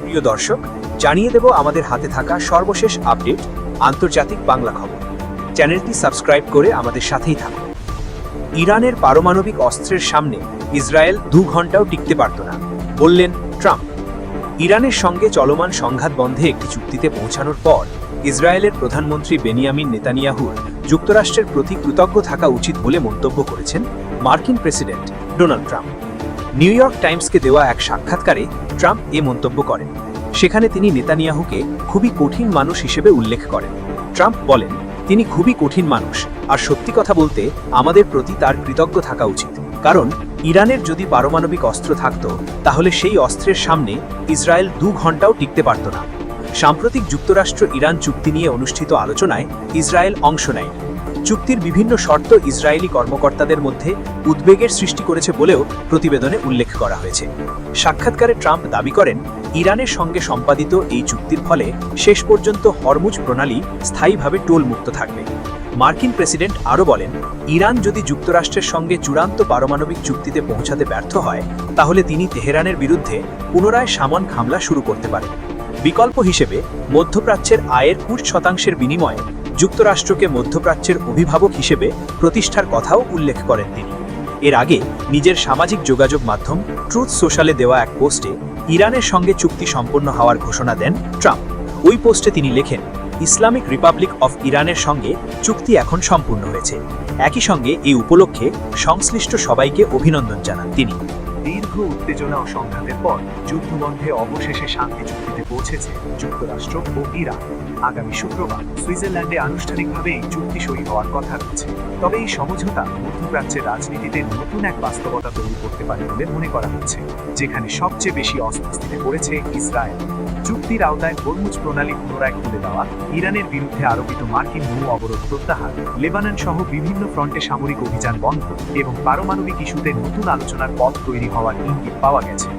প্রিয় দর্শক, জানিয়ে দেব আমাদের হাতে থাকা সর্বশেষ আপডেট আন্তর্জাতিক বাংলা খবর। চ্যানেলটি সাবস্ক্রাইব করে আমাদের সাথেই থাকুন। ইরানের পারমাণবিক অস্ত্রের সামনে ইসরায়েল 2 ঘন্টাও টিকতে পারত না, বললেন ট্রাম্প। ইরানের সঙ্গে চলমান সংঘাত বন্ধে একটি চুক্তিতে পৌঁছানোর পর ইসরায়েলের প্রধানমন্ত্রী বেনিয়ামিন নেতানিয়াহুর যুক্তরাষ্ট্রের প্রতি কৃতজ্ঞ থাকা উচিত বলে মন্তব্য করেছেন মার্কিন president Donald Trump. New York টাইমসকে দেওয়া এক সাক্ষাৎকারে ট্রাম্প এ মন্তব্য করেন। সেখানে তিনি নেতানিয়াহুকে খুবই কঠিন মানুষ হিসেবে উল্লেখ করেন। ট্রাম্প বলেন, তিনি খুবই কঠিন মানুষ, আর সত্যি কথা বলতে আমাদের প্রতি তার কৃতজ্ঞ থাকা উচিত। কারণ ইরানের যদি পারমাণবিক অস্ত্র থাকত, তাহলে সেই অস্ত্রের সামনে ইসরায়েল 2 ঘন্টাও টিকতে পারত না। সাম্প্রতিক যুক্তরাষ্ট্র ইরান চুক্তি নিয়ে অনুষ্ঠিত আলোচনায় ইসরায়েল অংশ নেয়। চুক্তির বিভিন্ন শর্ত ইসরায়েলি কর্মকর্তাদের মধ্যে উদ্বেগের সৃষ্টি করেছে বলেও প্রতিবেদনে উল্লেখ করা হয়েছে। সাক্ষাৎকারে ট্রাম্প দাবি করেন, ইরানের সঙ্গে সম্পাদিত এই চুক্তির ফলে শেষ পর্যন্ত হরমুজ প্রণালী স্থায়ীভাবে টোলমুক্ত থাকবে। মার্কিন প্রেসিডেন্ট আরও বলেন, ইরান যদি যুক্তরাষ্ট্রের সঙ্গে চূড়ান্ত পারমাণবিক চুক্তিতে পৌঁছাতে ব্যর্থ হয়, তাহলে তিনি তেহরানের বিরুদ্ধে পুনরায় সামরিক হামলা শুরু করতে পারেন। বিকল্প হিসেবে মধ্যপ্রাচ্যের আয়ের 20% বিনিময়ে যুক্তরাষ্ট্রকে মধ্যপ্রাচ্যের অভিভাবক হিসেবে প্রতিষ্ঠার কথাও উল্লেখ করেন তিনি। এর আগে নিজের সামাজিক যোগাযোগ মাধ্যম ট্রুথ সোশ্যালে দেওয়া এক পোস্টে ইরানের সঙ্গে চুক্তি সম্পন্ন হওয়ার ঘোষণা দেন ট্রাম্প। ওই পোস্টে তিনি লেখেন, ইসলামিক রিপাবলিক অফ ইরানের সঙ্গে চুক্তি এখন সম্পূর্ণ হয়েছে। একই সঙ্গে এই উপলক্ষে সংশ্লিষ্ট সবাইকে অভিনন্দন জানান তিনি। দীর্ঘ উত্তেজনা ও সংঘাতের পর যুদ্ধবন্ধে অবশেষে শান্তি চুক্তিতে পৌঁছেছে যুক্তরাষ্ট্র ও ইরান। আগামী শুক্রবার সুইজারল্যান্ডে আনুষ্ঠানিকভাবে এই চুক্তি সই হওয়ার কথা রয়েছে। তবে এই সমঝোতা মধ্যপ্রাচ্যের রাজনীতিতে নতুন এক বাস্তবতা তৈরি করতে পারে বলে মনে করা হচ্ছে, যেখানে সবচেয়ে বেশি অস্বস্তিতে পড়েছে ইসরায়েল। চুক্তির আওতায় হরমুজ প্রণালী পুনরায় খুলে দেওয়া, ইরানের বিরুদ্ধে আরোপিত মার্কিন নৌ অবরোধ প্রত্যাহার, লেবানন সহ বিভিন্ন ফ্রন্টে সামরিক অভিযান বন্ধ এবং পারমাণবিক ইস্যুতে নতুন আলোচনার পথ তৈরি হওয়ার ইঙ্গিত পাওয়া গেছে।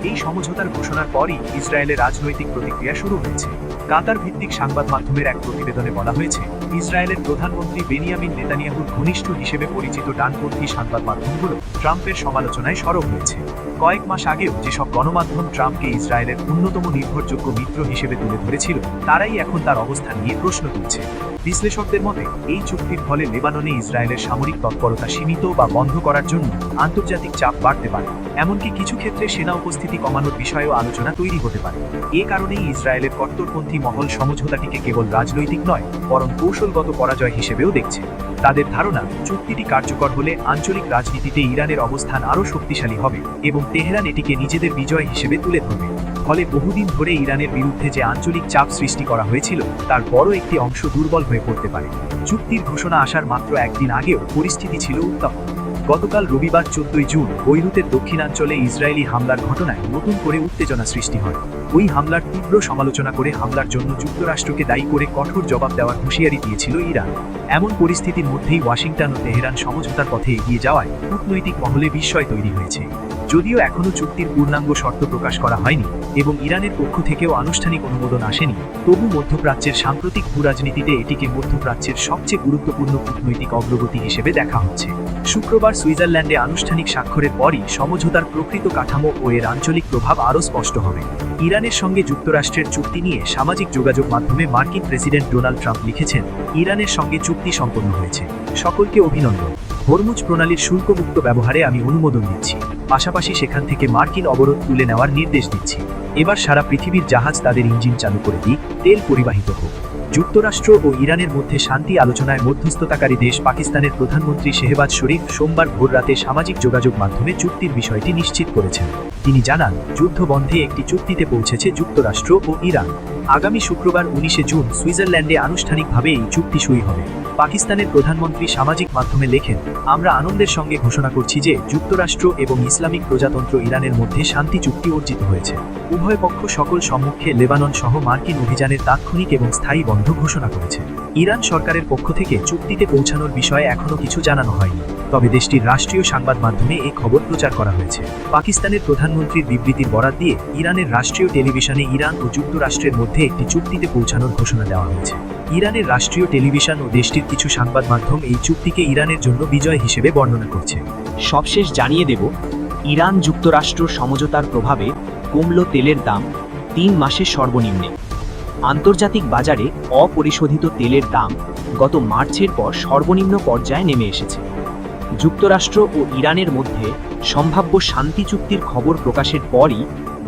এই সমঝোতার ঘোষণার পরই ইসরায়েলের রাজনৈতিক প্রতিক্রিয়া শুরু হয়েছে। কাতার ভিত্তিক সংবাদ মাধ্যমের এক প্রতিবেদনে বলা হয়েছে, ইসরায়েলের প্রধানমন্ত্রী বেনিয়ামিন নেতানিয়াহুর ঘনিষ্ঠ হিসেবে পরিচিত ডানপন্থী সংবাদ মাধ্যমগুলো ট্রাম্পের সমালোচনায় সরব হয়েছে। কয়েক মাস আগেও যেসব গণমাধ্যম ট্রাম্পকে ইসরায়েলের অন্যতম নির্ভরযোগ্য মিত্র হিসেবে তুলে ধরেছিল, তারাই এখন তার অবস্থান নিয়ে প্রশ্ন তুলছে। বিশ্লেষকদের মতে, এই চুক্তির ফলে লেবাননে ইসরায়েলের সামরিক তৎপরতা সীমিত বা বন্ধ করার জন্য আন্তর্জাতিক চাপ বাড়তে পারে। এমনকি কিছু ক্ষেত্রে সেনা উপস্থিতি কমানোর বিষয়েও আলোচনা তৈরি হতে পারে। এ কারণেই ইসরায়েলের কট্টরপন্থী মহল সমঝোতাটিকে কেবল রাজনৈতিক নয়, বরং কৌশলগত পরাজয় হিসেবেও দেখছে। তাদের ধারণা, চুক্তিটি কার্যকর হলে আঞ্চলিক রাজনীতিতে ইরানের অবস্থান আরও শক্তিশালী হবে এবং তেহরান এটিকে নিজেদের বিজয় হিসেবে তুলে ধরবে। ফলে বহুদিন ধরে ইরানের বিরুদ্ধে যে আঞ্চলিক চাপ সৃষ্টি করা হয়েছিল, তার বড় একটি অংশ দুর্বল হয়ে পড়তে পারে। চুক্তির ঘোষণা আসার মাত্র একদিন আগেও পরিস্থিতি ছিল উত্তপ্ত। গতকাল রবিবার 14 জুন বৈরুতের দক্ষিণাঞ্চলে ইসরায়েলি হামলার ঘটনায় নতুন করে উত্তেজনা সৃষ্টি হয়। ওই হামলার তীব্র সমালোচনা করে হামলার জন্য যুক্তরাষ্ট্রকে দায়ী করে কঠোর জবাব দেওয়ার হুঁশিয়ারি দিয়েছিল ইরান। এমন পরিস্থিতির মধ্যেই ওয়াশিংটন ও তেহরান সমঝোতার পথে এগিয়ে যাওয়ায় কূটনৈতিক মহলে বিস্ময় তৈরি হয়েছে। যদিও এখনও চুক্তির পূর্ণাঙ্গ শর্ত প্রকাশ করা হয়নি এবং ইরানের পক্ষ থেকেও আনুষ্ঠানিক অনুমোদন আসেনি, তবু মধ্যপ্রাচ্যের সাম্প্রতিক ভূরাজনীতিতে এটিকে মধ্যপ্রাচ্যের সবচেয়ে গুরুত্বপূর্ণ কূটনৈতিক অগ্রগতি হিসেবে দেখা হচ্ছে। শুক্রবার সুইজারল্যান্ডে আনুষ্ঠানিক স্বাক্ষরের পরই সমঝোতার প্রকৃত কাঠামো ও এর আঞ্চলিক প্রভাব আরও স্পষ্ট হবে। ইরানের সঙ্গে যুক্তরাষ্ট্রের চুক্তি নিয়ে সামাজিক যোগাযোগ মাধ্যমে মার্কিন প্রেসিডেন্ট ডোনাল্ড ট্রাম্প লিখেছেন, ইরানের সঙ্গে চুক্তি সম্পন্ন হয়েছে, সকলকে অভিনন্দন। হরমুজ প্রণালীর শুল্কমুক্ত ব্যবহারে আমি অনুমোদন দিচ্ছি, পাশাপাশি সেখান থেকে মার্কিন অবরোধ তুলে নেওয়ার নির্দেশ দিচ্ছি। এবার সারা পৃথিবীর জাহাজ তাদের ইঞ্জিন চালু করে দিক, তেল পরিবাহিত হোক। যুক্তরাষ্ট্র ও ইরানের মধ্যে শান্তি আলোচনায় মধ্যস্থতাকারী দেশ পাকিস্তানের প্রধানমন্ত্রী শেহবাজ শরীফ সোমবার ভোররাতে সামাজিক যোগাযোগ মাধ্যমে চুক্তির বিষয়টি নিশ্চিত করেছেন। তিনি জানান, যুদ্ধবন্ধে একটি চুক্তিতে পৌঁছেছে যুক্তরাষ্ট্র ও ইরান। আগামী শুক্রবার 19 জুন সুইজারল্যান্ডে আনুষ্ঠানিকভাবে এই চুক্তি সই হবে। পাকিস্তানের প্রধানমন্ত্রী সামাজিক মাধ্যমে লেখেন, আমরা আনন্দের সঙ্গে ঘোষণা করছি যে যুক্তরাষ্ট্র এবং ইসলামিক প্রজাতন্ত্র ইরানের মধ্যে শান্তি চুক্তি অর্জিত হয়েছে। উভয় পক্ষ সকল সম্মুখে লেবানন সহ মার্কিন অভিযানের তাৎক্ষণিক এবং স্থায়ী বন্ধ ঘোষণা করেছে। ইরান সরকারের পক্ষ থেকে চুক্তিতে পৌঁছানোর বিষয়ে এখনও কিছু জানানো হয়নি, তবে দেশটির রাষ্ট্রীয় সংবাদ মাধ্যমে এই খবর প্রচার করা হয়েছে। পাকিস্তানের প্রধানমন্ত্রীর বিবৃতির বরাত দিয়ে ইরানের রাষ্ট্রীয় টেলিভিশনে ইরান ও যুক্তরাষ্ট্রের মধ্যে একটি চুক্তিতে পৌঁছানোর ঘোষণা দেওয়া হয়েছে। ইরানের রাষ্ট্রীয় টেলিভিশন ও দেশটির কিছু সংবাদ মাধ্যম এই চুক্তিকে ইরানের জন্য বিজয় হিসেবে বর্ণনা করছে। সবশেষ জানিয়ে দেব, ইরান যুক্তরাষ্ট্র সমঝোতার প্রভাবে কমল তেলের দাম 3 মাসের সর্বনিম্নে। আন্তর্জাতিক বাজারে অপরিশোধিত তেলের দাম গত মার্চের পর সর্বনিম্ন পর্যায়ে নেমে এসেছে। যুক্তরাষ্ট্র ও ইরানের মধ্যে সম্ভাব্য শান্তি চুক্তির খবর প্রকাশের পরই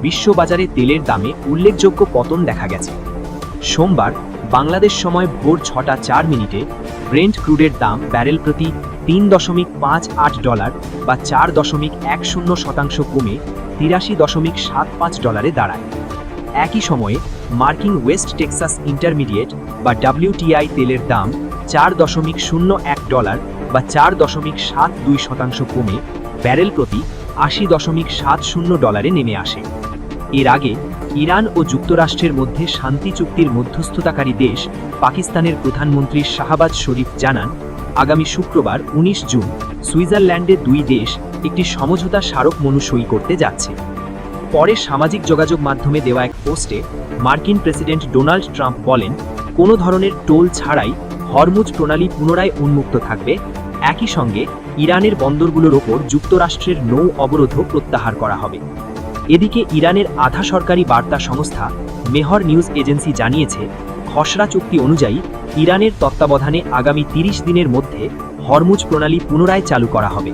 বিশ্ববাজারে তেলের দামে উল্লেখযোগ্য পতন দেখা গেছে। সোমবার বাংলাদেশ সময় ভোর 6:04 ব্রেন্ট ক্রুডের দাম ব্যারেল প্রতি $3.58 বা 4.10% কমে $83.75 দাঁড়ায়। একই সময়ে মার্কিন ওয়েস্ট টেক্সাস ইন্টারমিডিয়েট বা WTI তেলের দাম $4.01 বা 4.72% কমে ব্যারেল প্রতি $80.70 নেমে আসে। এর আগে ইরান ও যুক্তরাষ্ট্রের মধ্যে শান্তি চুক্তির মধ্যস্থতাকারী দেশ পাকিস্তানের প্রধানমন্ত্রী শাহবাজ শরীফ জানান, আগামী শুক্রবার 19 জুন সুইজারল্যান্ডে দুই দেশ একটি সমঝোতা স্মারকমনু সই করতে যাচ্ছে। পরে সামাজিক যোগাযোগ মাধ্যমে দেওয়া এক পোস্টে মার্কিন প্রেসিডেন্ট ডোনাল্ড ট্রাম্প বলেন, কোনো ধরনের টোল ছাড়াই হরমুজ প্রণালী পুনরায় উন্মুক্ত থাকবে। একই সঙ্গে ইরানের বন্দরগুলোর ওপর যুক্তরাষ্ট্রের নৌ অবরোধও প্রত্যাহার করা হবে। এদিকে ইরানের আধা সরকারি বার্তা সংস্থা মেহর নিউজ এজেন্সি জানিয়েছে, খসড়া চুক্তি অনুযায়ী ইরানের তত্ত্বাবধানে আগামী 30 দিনের মধ্যে হরমুজ প্রণালী পুনরায় চালু করা হবে।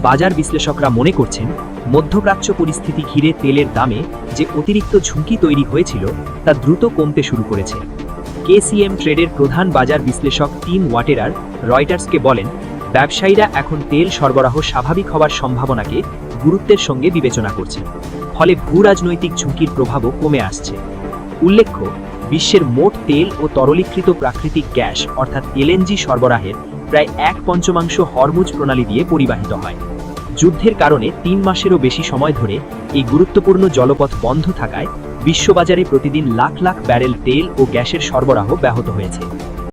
বাজার বিশ্লেষকরা মনে করছেন, মধ্যপ্রাচ্য পরিস্থিতি ঘিরে তেলের দামে যে অতিরিক্ত ঝুঁকি তৈরি হয়েছিল তা দ্রুত কমতে শুরু করেছে। কেসিএম ট্রেডের প্রধান বাজার বিশ্লেষক টিম ওয়াটেরার রয়টার্সকে বলেন, ব্যবসায়ীরা এখন তেল সরবরাহ স্বাভাবিক হওয়ার সম্ভাবনাকে গুরুত্বের সঙ্গে বিবেচনা করছেন, ফলে ভূরাজনৈতিক ঝুঁকির প্রভাবও কমে আসছে। উল্লেখ্য, বিশ্বের মোট তেল ও তরলীকৃত প্রাকৃতিক গ্যাস অর্থাৎ এলএনজি সরবরাহের প্রায় 1/5 হরমুজ প্রণালী দিয়ে পরিবাহিত হয়। যুদ্ধের কারণে 3 মাসেরও বেশি সময় ধরে এই গুরুত্বপূর্ণ জলপথ বন্ধ থাকায় বিশ্ববাজারে প্রতিদিন লাখ লাখ ব্যারেল তেল ও গ্যাসের সরবরাহ ব্যাহত হয়েছে।